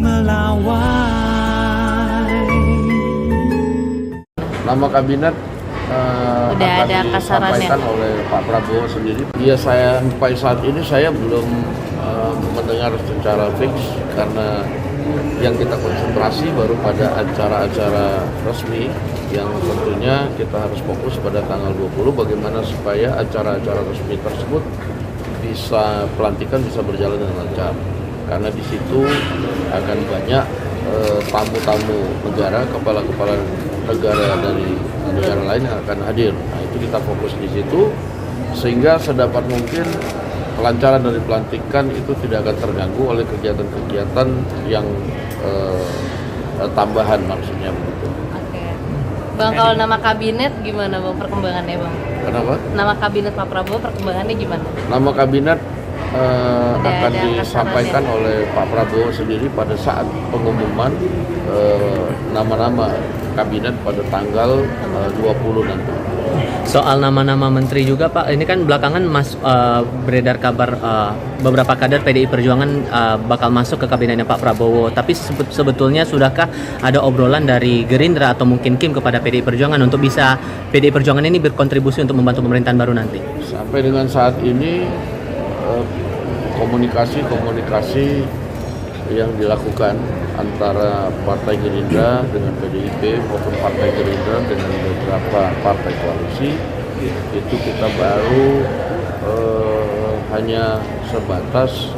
melawai. Nama kabinet Udah akan ada kasarannya disampaikan oleh Pak Prabowo sendiri. Ya, sampai saat ini saya belum mendengar secara fix karena yang kita konsentrasi baru pada acara-acara resmi yang tentunya kita harus fokus pada tanggal 20 bagaimana supaya acara-acara resmi tersebut pelantikan bisa berjalan dengan lancar. Karena di situ akan banyak tamu-tamu negara, kepala-kepala negara dari negara lain yang akan hadir. Nah, itu kita fokus di situ sehingga sedapat mungkin kelancaran dari pelantikan itu tidak akan terganggu oleh kegiatan-kegiatan yang tambahan maksudnya begitu. Oke. Bang, kalau nama kabinet gimana Bang perkembangannya Bang? Kenapa? Nama kabinet Pak Prabowo perkembangannya gimana? Nama kabinet akan ada disampaikan oleh Pak Prabowo sendiri pada saat pengumuman nama-nama kabinet pada tanggal 20 nanti. Soal nama-nama menteri juga Pak, ini kan belakangan beredar kabar beberapa kader PDI Perjuangan bakal masuk ke kabinetnya Pak Prabowo. Tapi sebetulnya sudahkah ada obrolan dari Gerindra atau mungkin Kim kepada PDI Perjuangan untuk bisa PDI Perjuangan ini berkontribusi untuk membantu pemerintahan baru nanti? Sampai dengan saat ini komunikasi yang dilakukan antara Partai Gerindra dengan PDIP maupun Partai Gerindra dengan beberapa partai koalisi itu kita baru hanya sebatas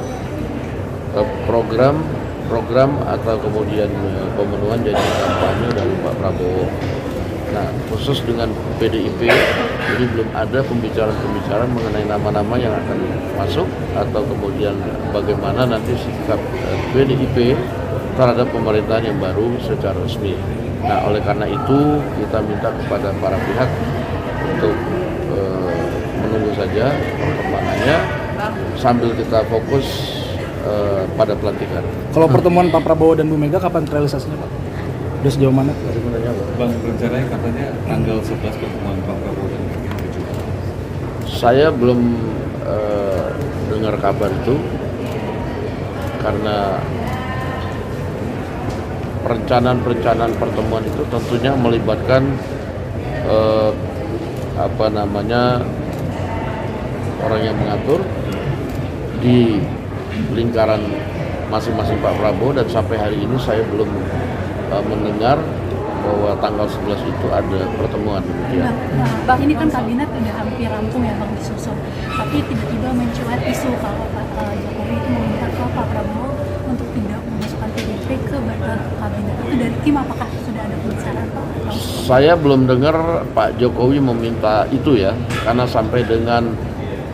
program atau kemudian pemenuhan janji kampanye dari Pak Prabowo. Nah, khusus dengan PDIP ini belum ada pembicaraan mengenai nama-nama yang akan masuk atau kemudian bagaimana nanti sikap PDIP terhadap pemerintahan yang baru secara resmi. Nah, oleh karena itu kita minta kepada para pihak untuk menunggu saja perkembangannya sambil kita fokus pada pelantikan. Kalau pertemuan Pak Prabowo dan Bu Mega kapan realisasinya Pak? Udah sejauh mana? Bang, rencananya katanya tanggal 11 pertemuan Pak Prabowo dan Mega. Saya belum dengar kabar itu karena perencanaan pertemuan itu tentunya melibatkan orang yang mengatur di lingkaran masing-masing Pak Prabowo dan sampai hari ini saya belum mendengar bahwa tanggal 11 itu ada pertemuan demikian. Bang, ini kan kabinet udah hampir rampung ya Bang disusun, tapi tiba-tiba mencuat isu kalau Pak Jokowi itu meminta ke Pak Prabowo untuk tidak memasukkan PDIP ke kabinet. Itu dari tim apakah sudah ada pembicaraan Pak? Saya belum dengar Pak Jokowi meminta itu ya, karena sampai dengan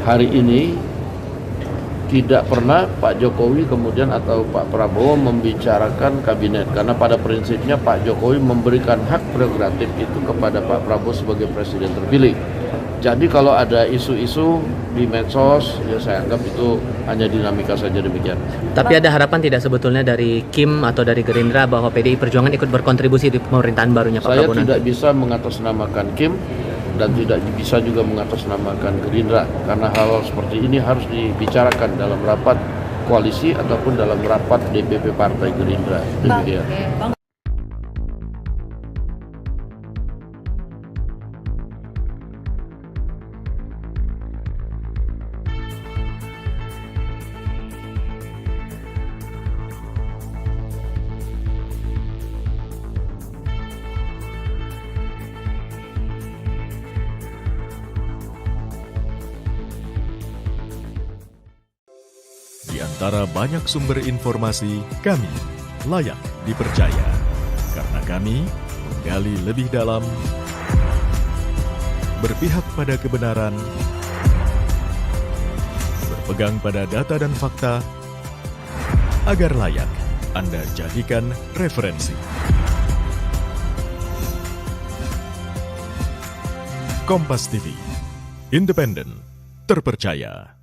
hari ini tidak pernah Pak Jokowi kemudian atau Pak Prabowo membicarakan kabinet karena pada prinsipnya Pak Jokowi memberikan hak prerogatif itu kepada Pak Prabowo sebagai presiden terpilih. Jadi kalau ada isu-isu di medsos ya saya anggap itu hanya dinamika saja demikian. Tapi ada harapan tidak sebetulnya dari Kim atau dari Gerindra bahwa PDI Perjuangan ikut berkontribusi di pemerintahan barunya Pak Prabowo nanti? Saya tidak bisa mengatasnamakan Kim dan tidak bisa juga mengatasnamakan Gerindra karena hal seperti ini harus dibicarakan dalam rapat koalisi ataupun dalam rapat DPP Partai Gerindra. Demikian. Di antara banyak sumber informasi, kami layak dipercaya. Karena kami menggali lebih dalam, berpihak pada kebenaran, berpegang pada data dan fakta, agar layak Anda jadikan referensi. Kompas TV, independen, terpercaya.